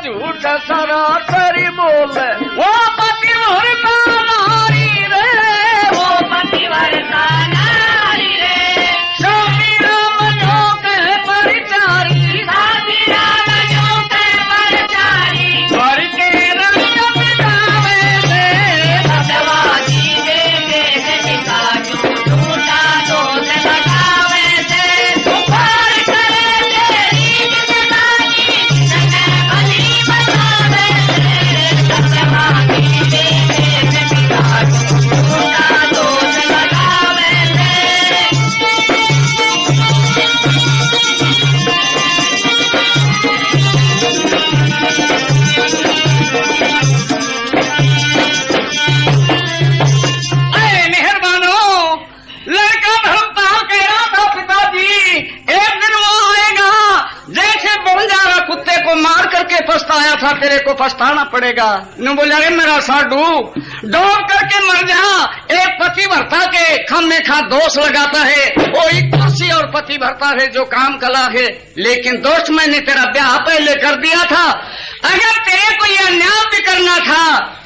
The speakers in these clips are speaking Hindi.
झूठ सरासरी बोले वो पतिव्रता नारी रे, वो पतिव्रता नारी रे। स्वामी राम जो कहे परिचारी, स्वामी राम जो कहे परिचारी, घर के रंग बिगावे से सत्यवादी देखे से दिखा झूठा दोष लगावे से सुपार करे तेरी जिंदगी जिसने भली बतावे से सत्यवादी देखे से दिखा झूठा दोष लगावे से। अरे मेहरबानो, लड़का धर्मपाल कह रहा था पिताजी एक दिन वो आएगा जैसे बंजारा कुत्ते को मार करके पछताया था, तेरे को पछताना पड़ेगा। नु बोला रे मेरा साडू डोब करके मर जा। एक पतिव्रता के खम में खा दोष लगाता है, वो एक कुर्सी और पतिव्रता है जो काम कला है, लेकिन दोष मैंने तेरा ब्याह पहले कर दिया था। अगर तेरे को यह न्याय भी करना था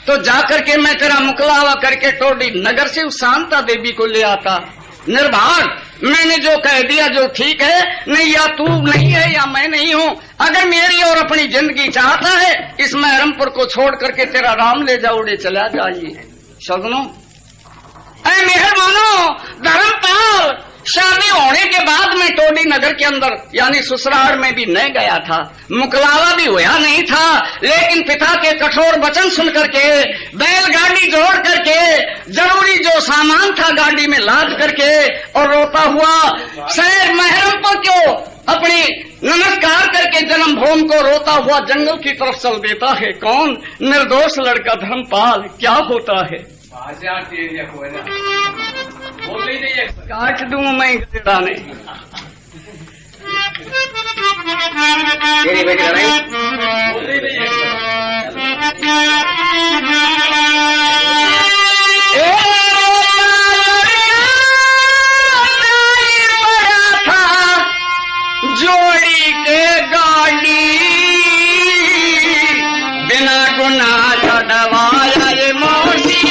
तो जाकर के मैं तेरा मुकलावा करके टोडी नगर से उस शांता देवी को ले आता। निर्भाग मैंने जो कह दिया जो ठीक है, नहीं या तू नहीं है या मैं नहीं हूँ। अगर मेरी और अपनी जिंदगी चाहता है इस महरमपुर को छोड़ करके तेरा राम ले जाओगे, चला जाइए। सगनो अरे मेहरबानो, धर्मपाल शादी होने के बाद में टोडी नगर के अंदर यानी ससुराल में भी नहीं गया था, मुकलावा भी हुआ नहीं था, लेकिन पिता के कठोर वचन सुन करके बैलगाड़ी जोड़ करके जरूरी जो सामान था गाड़ी में लाद करके और रोता हुआ शहर महरमपुर को अपनी नमस्कार करके जन्मभूमि को रोता हुआ जंगल की तरफ चल देता है। कौन? निर्दोष लड़का धर्मपाल। क्या होता है? काट दूं मैं गाने तेरी बेटी नहीं था जोड़ी के गाड़ी बिना गुनाह छड़वाया ये मोटी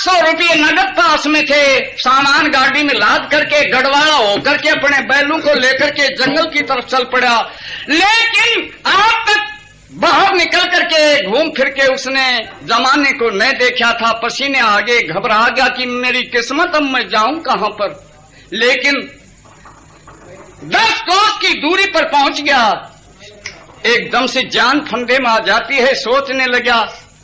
100 रुपये नगद पास में थे। सामान गाड़ी में लाद करके गढ़वाला होकर के अपने बैलों को लेकर के जंगल की तरफ चल पड़ा। लेकिन आज तक बाहर निकल करके घूम फिर के उसने जमाने को नहीं देखा था। पसीने आगे घबरा गया कि मेरी किस्मत, अब मैं जाऊं कहां पर। लेकिन 10 कोस की दूरी पर पहुंच गया, एकदम से जान फंदे में आ जाती है। सोचने लगा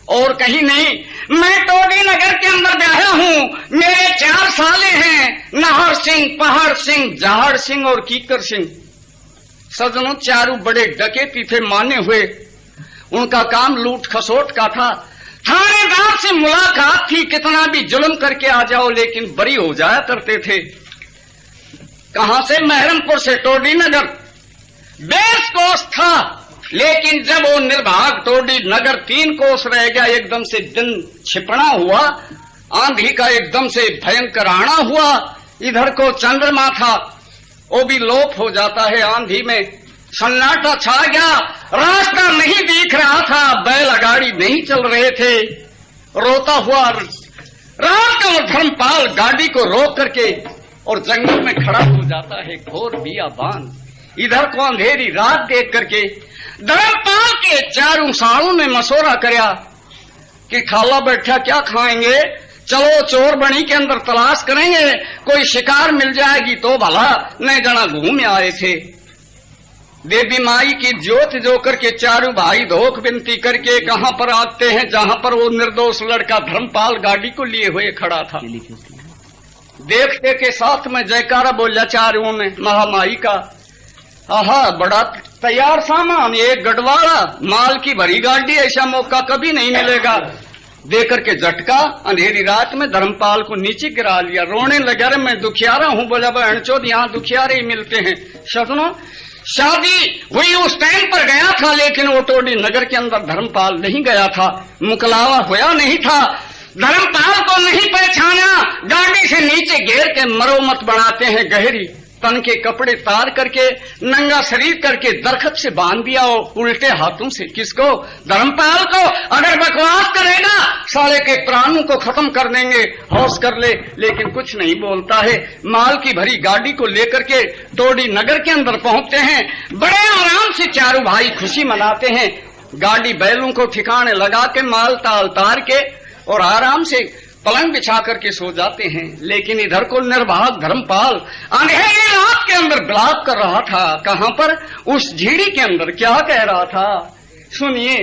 और कहीं नहीं, मैं टोडी नगर के अंदर ब्याहा हूं, मेरे 4 साले हैं, नाहर सिंह, पहाड़ सिंह, जहाड़ सिंह और कीकर सिंह। सजनों, चारों बड़े डकैती थे, माने हुए। उनका काम लूट खसोट का था। थानेदार से मुलाकात थी, कितना भी जुल्म करके आ जाओ लेकिन बरी हो जाया करते थे। कहां से? महरमपुर से टोडी नगर 20 कोस था। लेकिन जब वो निर्भाग टोडी नगर 3 कोस रह गया, एकदम से दिन छिपना हुआ, आंधी का एकदम से भयंकर आना हुआ। इधर को चंद्रमा था, वो भी लोप हो जाता है आंधी में। सन्नाटा छा गया, रास्ता नहीं दिख रहा था, बैल गाड़ी नहीं चल रहे थे। रोता हुआ रात का धर्मपाल गाड़ी को रोक करके और जंगल में खड़ा हो जाता है, घोर बियाबान। इधर को अंधेरी रात देख करके धर्मपाल के चारों सालों ने मशोरा करया कि खाला बैठा क्या खाएंगे, चलो चोर बनी के अंदर तलाश करेंगे, कोई शिकार मिल जाएगी तो भला। नए जना घूम आए थे। देवी माई की ज्योत जो करके चारों भाई धोख विनती करके कहां पर आते हैं, जहां पर वो निर्दोष लड़का धर्मपाल गाड़ी को लिए हुए खड़ा था। देखते के साथ में जयकारा बोला चारों ने महामाई का। आहा, बड़ा तैयार सामान, ये गढ़वाला माल की भरी गाड़ी, ऐसा मौका कभी नहीं मिलेगा। देकर के झटका अंधेरी रात में धर्मपाल को नीचे गिरा लिया। रोने लगा, रे मैं दुखियारा हूं। बोला, बहन चोद, यहाँ दुखियारे ही मिलते हैं। सपनों, शादी हुई उस टाइम पर गया था, लेकिन वो टोडी नगर के अंदर धर्मपाल नहीं गया था, मुकलावा होया नहीं था। धर्मपाल को नहीं पहचाना। गाड़ी से नीचे घेर के मरोमत बनाते हैं गहरी, तन के कपड़े तार करके नंगा शरीर करके दरखत से बांध दिया उल्टे हाथों से। किसको? धर्मपाल को। अगर बकवास करेगा साले के प्राणों को खत्म कर देंगे, होश कर ले। लेकिन कुछ नहीं बोलता है। माल की भरी गाड़ी को लेकर के टोडी नगर के अंदर पहुंचते हैं। बड़े आराम से चारों भाई खुशी मनाते हैं। गाड़ी बैलों को ठिकाने लगा के माल ताल तार के और आराम से पलंग बिछा करके सो जाते हैं। लेकिन इधर को निर्भाग धर्मपाल अंधेरी रात के अंदर विलाप कर रहा था। कहां पर? उस झीड़ी के अंदर। क्या कह रहा था सुनिए।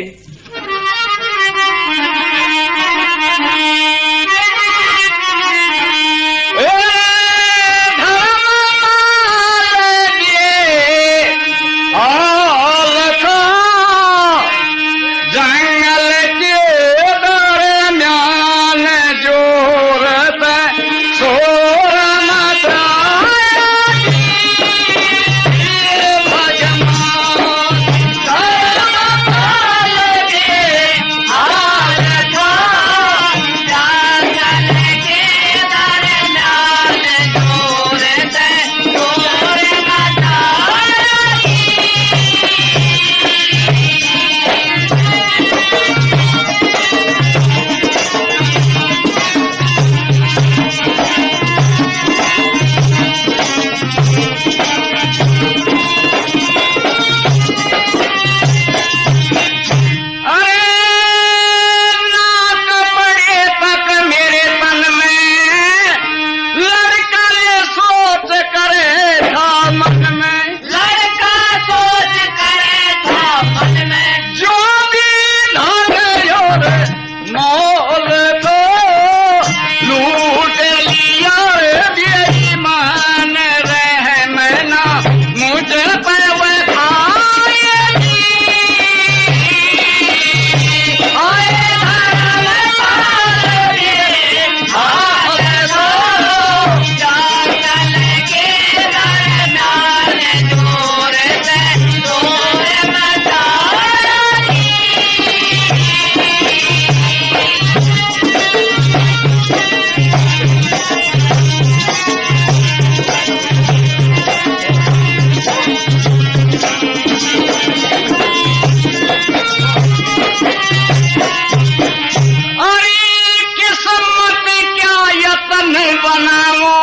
बनाओ,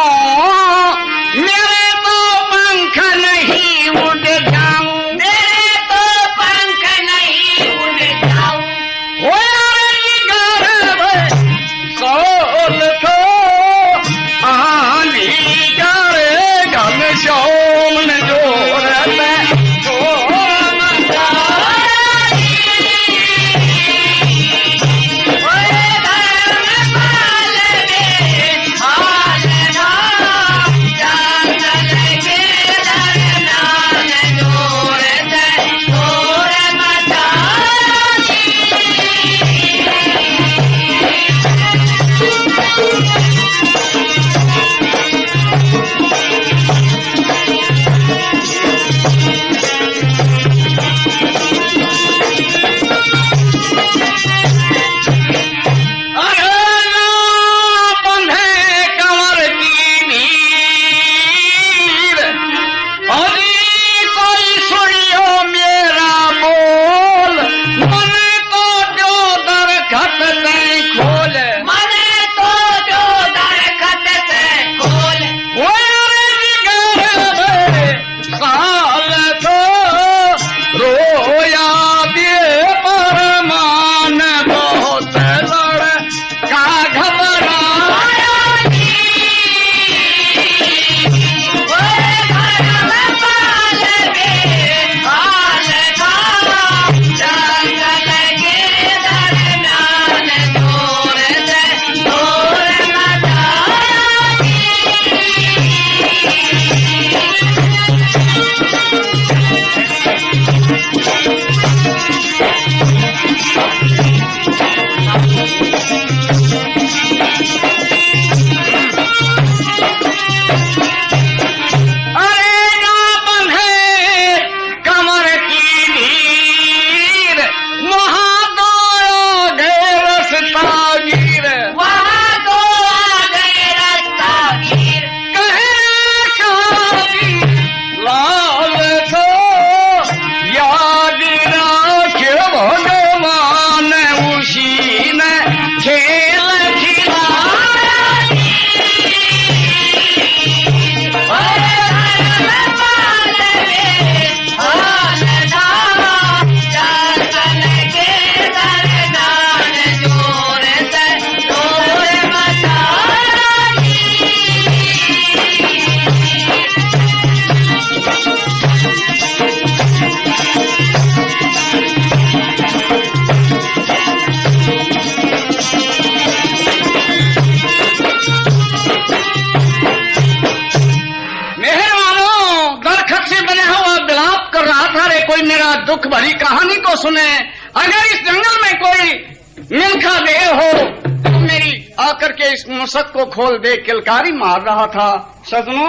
मेरे तो पंख नहीं उड़ जाऊं, मेरे तो पंख नहीं उड़ जाऊं। हो सोल तो आनी करे घन सोमन जोर कोई मेरा दुख भरी कहानी को सुने। अगर इस जंगल में कोई मिल्खा देर हो तो मेरी आकर के इस मुसक को खोल दे। किलकारी मार रहा था। सजनों,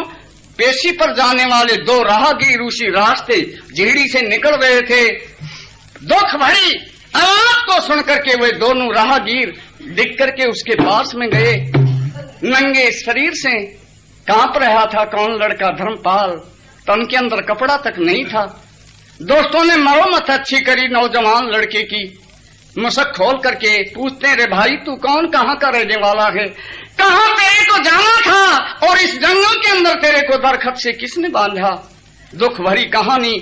पेशी पर जाने वाले दो राहगीर उसी रास्ते झीड़ी से निकल रहे थे। दुख भरी आवाज को सुन करके वे दोनों राहगीर दिख करके उसके पास में गए। नंगे शरीर से कांप रहा था कौन लड़का धर्मपाल। तन के अंदर कपड़ा तक नहीं था। दोस्तों ने मरम्मत अच्छी करी नौजवान लड़के की। मुसक खोल करके पूछते, रे भाई तू कौन, कहाँ का रहने वाला है, कहाँ तेरे को जाना था और इस जंगल के अंदर तेरे को दरखत से किसने बांधा। दुख भरी कहानी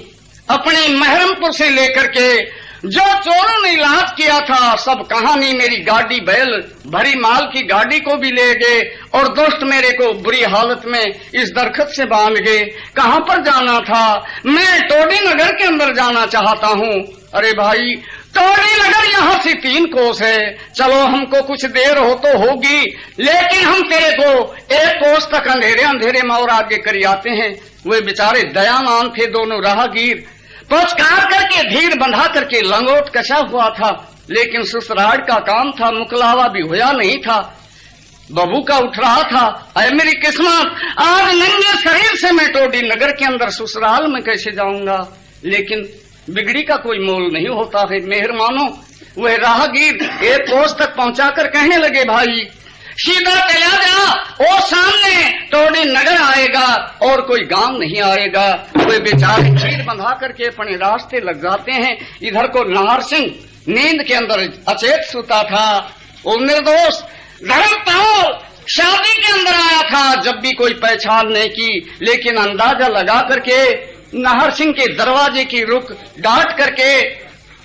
अपने महरमपुर से लेकर के जो चोरों ने इलाज किया था सब कहानी मेरी गाड़ी बैल भरी माल की गाड़ी को भी ले गए और दोस्त मेरे को बुरी हालत में इस दरखत से बांध गए। कहाँ पर जाना था? मैं टोडी नगर के अंदर जाना चाहता हूँ। अरे भाई टोडी नगर यहाँ से 3 कोस है। चलो हमको कुछ देर हो तो होगी, लेकिन हम तेरे को 1 कोस तक अंधेरे अंधेरे में और आगे करी आते हैं। वे बेचारे दयामान थे दोनों राहगीर। पुचकार करके धीर बंधा करके लंगोट कसा हुआ था, लेकिन ससुराल का काम था, मुकलावा भी होया नहीं था। बबू का उठ रहा था। अरे मेरी किस्मत, आज नंगे शरीर से मैं टोडी नगर के अंदर ससुराल में कैसे जाऊंगा। लेकिन बिगड़ी का कोई मोल नहीं होता है। मेहरबानो वह राहगीर 1 कोस तक पहुंचाकर कहने लगे, भाई सीधा चला जा, वो सामने टोडी नगर आएगा और कोई गांव नहीं आएगा। वे बेचारे खीर बंधा करके अपने रास्ते लग जाते हैं। इधर को नाहर सिंह नींद के अंदर अचेत सुता था। वो निर्दोष धर्मपाल शादी के अंदर भी कोई पहचान नहीं की, लेकिन अंदाजा लगा करके नाहर सिंह के दरवाजे की रुख डांट करके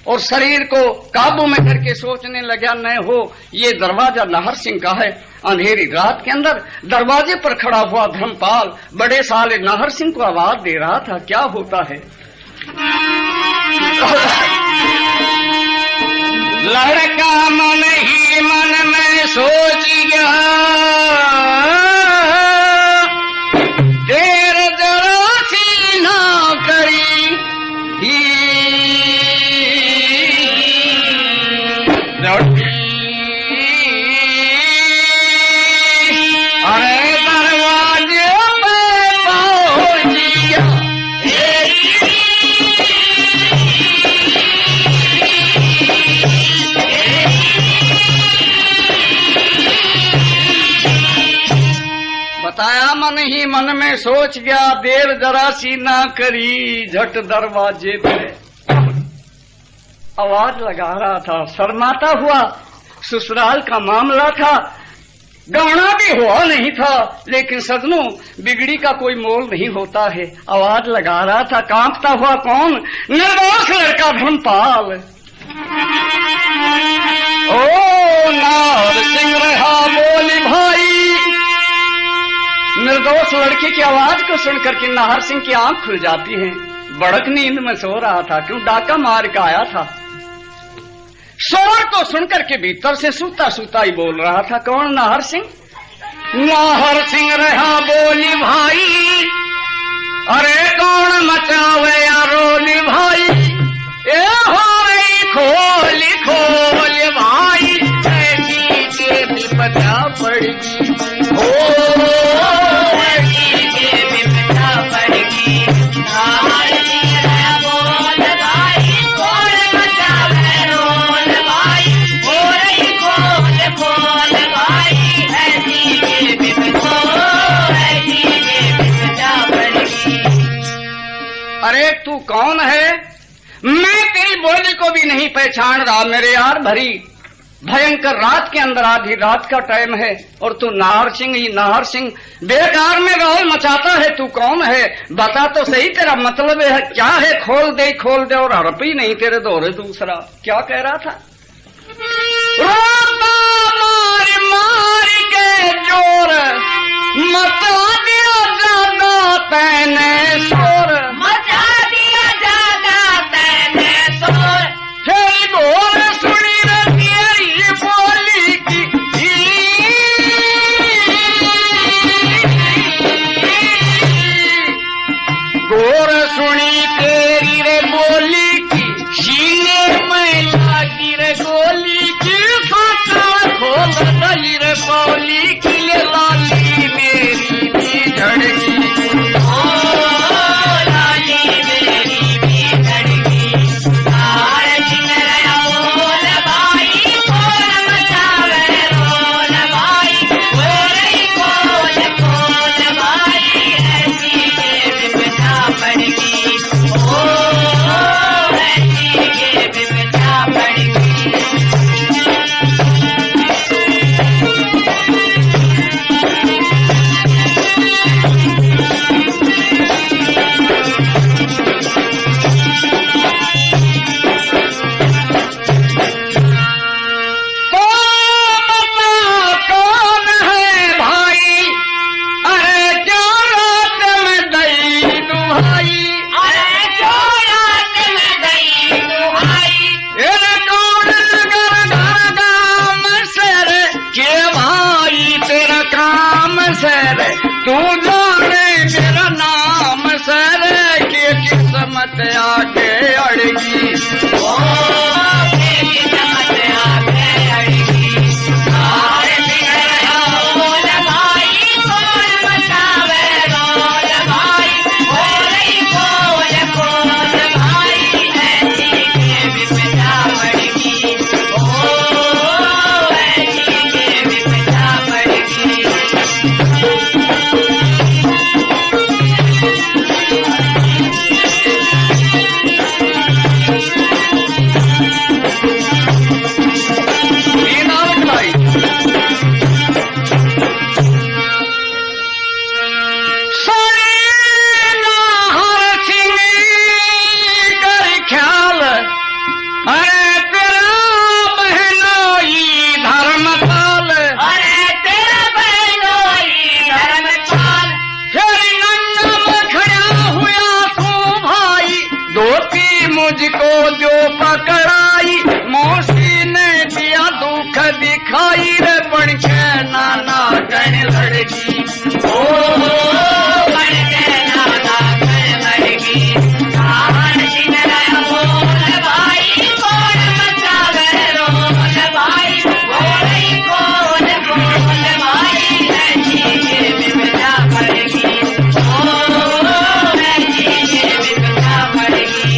और शरीर को काबू में करके सोचने लगा, न हो ये दरवाजा नाहर सिंह का है। अंधेरी रात के अंदर दरवाजे पर खड़ा हुआ धर्मपाल बड़े साले नाहर सिंह को आवाज दे रहा था, क्या होता है? लड़का मन ही मन में सोच गया, देर जरा सी ना करी अरे दरवाजे पे पहुंच गया। बताया मन ही मन में सोच गया, देर जरा सी ना करी, झट दरवाजे पे आवाज लगा रहा था। शर्माता हुआ ससुराल का मामला था, गवना भी हुआ नहीं था, लेकिन सजनों बिगड़ी का कोई मोल नहीं होता है। आवाज लगा रहा था, कांपता हुआ कौन? निर्दोष लड़का धर्मपाल। ओ नाहर सिंह रहा बोली भाई। निर्दोष लड़के की आवाज को सुनकर के नाहर सिंह की आंख खुल जाती है। बड़क नींद में सो रहा था, क्यों डाका मार के आया था। शोर को सुनकर के भीतर से सूता सूता ही बोल रहा था, कौन? नाहर सिंह। नाहर सिंह रहा बोली भाई, अरे कौन मचावे या रोली भाई, ए हो रही खोली खोली भाई, के विपदा पड़गी, ओ के विपदा पड़गी। नाहर सिंह रहा बोल भाई, कौन मचावे रोल भाई, ओ रही खोल खोल भाई, ऐसी के विपदा पड़गी। अरे तू कौन है? मैं तेरी बोली को भी नहीं पहचान रहा मेरे यार। भरी भयंकर रात के अंदर आधी रात का टाइम है और तू नाहर सिंह ही नाहर सिंह बेकार में रोल मचाता है। तू कौन है? बता तो सही, तेरा मतलब है क्या है? खोल दे और हड़प ही नहीं तेरे दोहरे दूसरा। क्या कह रहा था? रोता मार मार के जोर मचा दिया ज्यादा तैने शोर, मचा दिया ज्यादा तैने शोर। हे बोल सुनी रे तेरी बोली की, गोर सुनी तेरी रे बोली की, सीने में लागी रे गोली की, सोचा खोल दली रे बोली की, ले लाली मेरी भी झड़की, ओ लाली मेरी भी झड़की। नाहर सिंह रहा बोल भाई, कौन मचावे रोल भाई, ओ रही खोल खोल भाई, ऐसी के विपदा पड़गी, ओ ऐसी के विपदा पड़गी। तू जाने मेरा नाम सर के किस्मत आगे अड़गी, ओ के किस्मत आगे अड़गी। नाहर सिंह रहा बोल भाई, कौन मचावे रोल भाई, ओ रही खोल खोल भाई, ऐसी के विपदा पड़गी, ओ ऐसी के विपदा पड़गी। पड़गी ओ बन के नादा कर मरगी नाहर सिंह रहा बोल भाई कौन मचावे रोल भाई बोल कौन बोल भाई ऐसी के विपदा पड़गी ओ ऐसी के विपदा पड़गी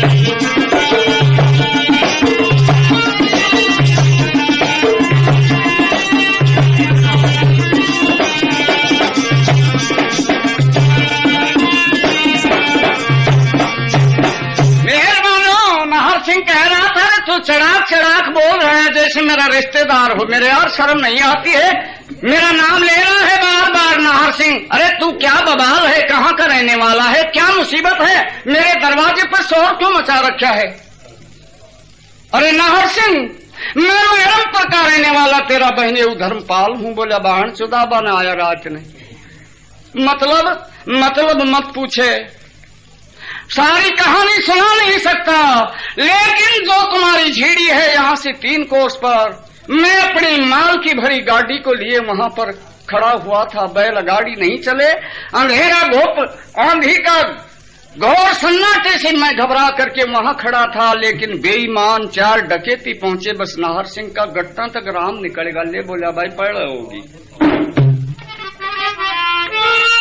कह रहा था तो चढ़ाक चढ़ाक बोल रहे हैं जैसे मेरा रिश्तेदार हो। मेरे यार शर्म नहीं आती है, मेरा नाम ले रहा है बार बार नाहर सिंह। अरे तू क्या बवाल है, कहाँ का रहने वाला है, क्या मुसीबत है, मेरे दरवाजे पर शोर क्यों मचा रखा है? अरे नाहर सिंह, मैं एरमपुर का रहने वाला तेरा बहने धर्मपाल हूँ। बोला बाहन चुदा बनाया रात ने, मतलब मत पूछे, सारी कहानी सुना नहीं सकता, लेकिन जो तुम्हारी झीड़ी है यहाँ से 3 कोस पर, मैं अपनी माल की भरी गाड़ी को लिए वहाँ पर खड़ा हुआ था। बैलगाड़ी नहीं चले, अंधेरा घोप आंधी का घोर सन्नाटे से मैं घबरा करके वहाँ खड़ा था, लेकिन बेईमान 4 डकैती पहुंचे। बस नाहर सिंह का गट्टा तक राम निकलेगा। ले बोला भाई पड़ होगी।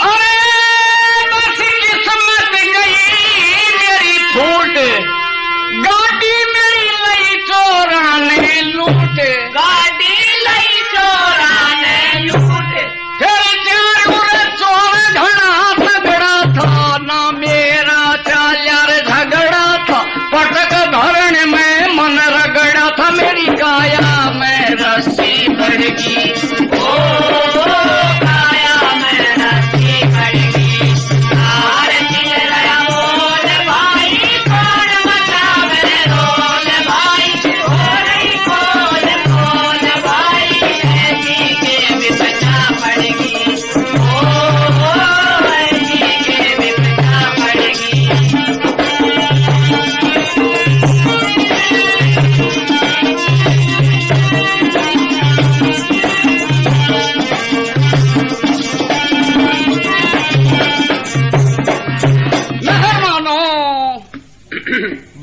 अरे बस किस्मत गई मेरी फूट, गाड़ी मेरी लई चोराने लूट, गाड़ी लई चोराने लूट। फिर 4 चोर घड़ा झगड़ा था ना मेरा 4 झगड़ा था, पटक धरण में मन रगड़ा था, मेरी काया में रस्सी भड़गी ओ काया में रस्सी भड़गी। नाहर सिंह रहा बोल भाई कौन मचावे रोल भाई बोल भाई ऐसी के विपदा पड़गी ओ ऐसी के विपदा पड़गी।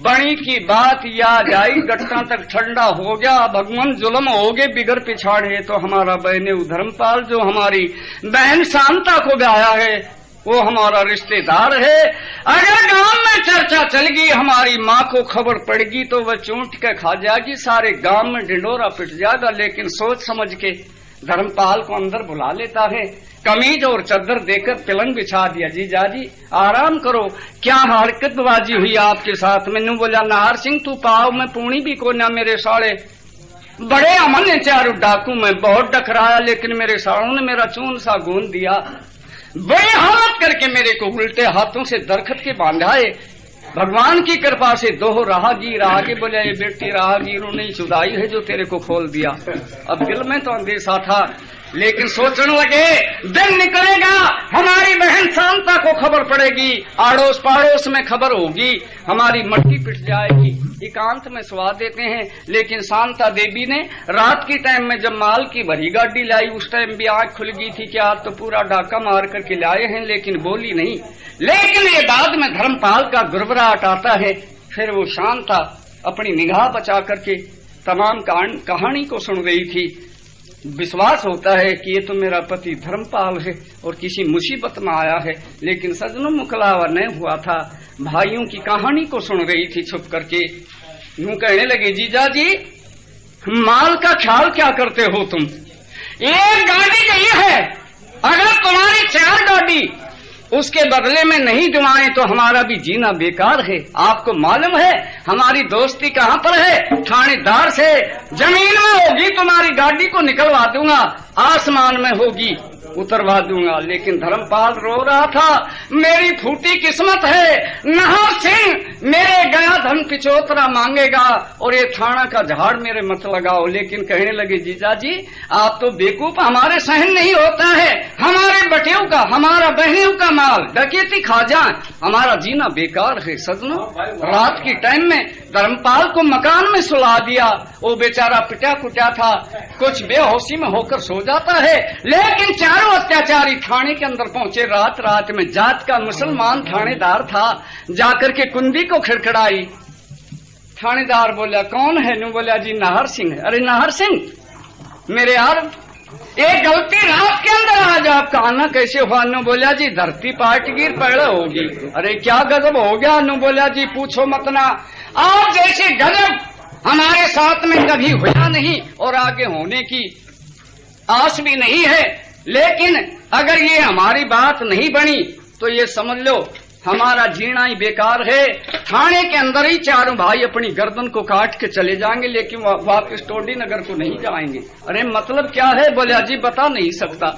बणी की बात याद आई, गट्टा तक ठंडा हो गया। भगवान जुल्म हो गए बिगर पिछाड़े। तो हमारा बहने धर्मपाल जो हमारी बहन शांता को ब्याया है, वो हमारा रिश्तेदार है। अगर गांव में चर्चा चल गई, हमारी माँ को खबर पड़गी तो वह चूंट के खा जाएगी, सारे गांव में ढिंडोरा पिट जाएगा। लेकिन सोच समझ के धर्मपाल को अंदर बुला लेता है, कमीज और चद्दर देकर पलंग बिछा दिया। जीजाजी आराम करो, क्या हरकतबाजी हुई आपके साथ? मैंने बोला नाहर सिंह तू पाव में पूणी भी को ना, मेरे साले बड़े अमन ने 4 डाकू में बहुत डकराया, लेकिन मेरे सालों ने मेरा चून सा गूंद दिया। बड़ी हालत करके मेरे को उल्टे हाथों से दरखत के बांधाए। भगवान की कृपा से 2 राहगीर आगे बोले ये बेटी राहगीरों ने चुदाई है जो तेरे को खोल दिया। अब दिल में तो अंदेशा था, लेकिन सोचने लगे दिन निकलेगा, हमारी बहन शांता को खबर पड़ेगी, आड़ोस पड़ोस में खबर होगी, हमारी मट्टी पिट जाएगी। एकांत में सुला देते हैं। लेकिन शांता देवी ने रात के टाइम में जब माल की भरी गाड़ी लाई, उस टाइम भी आंख खुल गई थी कि आज तो पूरा डाका मार करके लाए हैं, लेकिन बोली नहीं। लेकिन ये बाद में धर्मपाल का गुरबराहट आता है। फिर वो शांता अपनी निगाह बचा करके तमाम कहानी को सुन रही थी। विश्वास होता है कि ये तो मेरा पति धर्मपाल है और किसी मुसीबत में आया है, लेकिन सजनों मुकलावा नहीं हुआ था। भाइयों की कहानी को सुन रही थी छुप करके। यूं कहने लगे जीजा जी माल का ख्याल क्या करते हो तुम? एक गाड़ी गई है, अगर तुम्हारी 4 गाड़ी उसके बदले में नहीं जुमाए तो हमारा भी जीना बेकार है। आपको मालूम है हमारी दोस्ती कहाँ पर है? थानेदार से। जमीन में होगी तुम्हारी गाड़ी को निकलवा दूंगा, आसमान में होगी उतरवा दूंगा। लेकिन धर्मपाल रो रहा था, मेरी फूटी किस्मत है, नाहर सिंह मेरे गया धन पिछोतरा मांगेगा और ये थाना का झाड़ मेरे मत लगाओ। लेकिन कहने लगे जीजाजी आप तो बेवकूफ, हमारे सहन नहीं होता है, हमारे बटियों का हमारा बहनियों का माल डकैती खा जाए, हमारा जीना बेकार है सजनों। रात की टाइम में धर्मपाल को मकान में सुला दिया, वो बेचारा पिटा कुटा था, कुछ बेहोशी में होकर सो जाता है। लेकिन चारों अत्याचारी थाने के अंदर पहुंचे। रात रात में जात का मुसलमान थानेदार था, जाकर के कुंडी को खड़खड़ाई। थानेदार बोला कौन है? नु बोला जी नाहर सिंह है। अरे नाहर सिंह मेरे यार एक गलती रात के अंदर आ जा, कहना कैसे हुआ? नु बोला जी धरती पाट गिर पड़ होगी। अरे क्या गजब हो गया? नु बोला जी पूछो मत ना, आज जैसे गजब हमारे साथ में कभी हुआ नहीं और आगे होने की आस भी नहीं है। लेकिन अगर ये हमारी बात नहीं बनी तो ये समझ लो हमारा जीना ही बेकार है। थाने के अंदर ही चारों भाई अपनी गर्दन को काट के चले जाएंगे, लेकिन वापस टोडी नगर को नहीं जाएंगे। अरे मतलब क्या है? बोले जी बता नहीं सकता।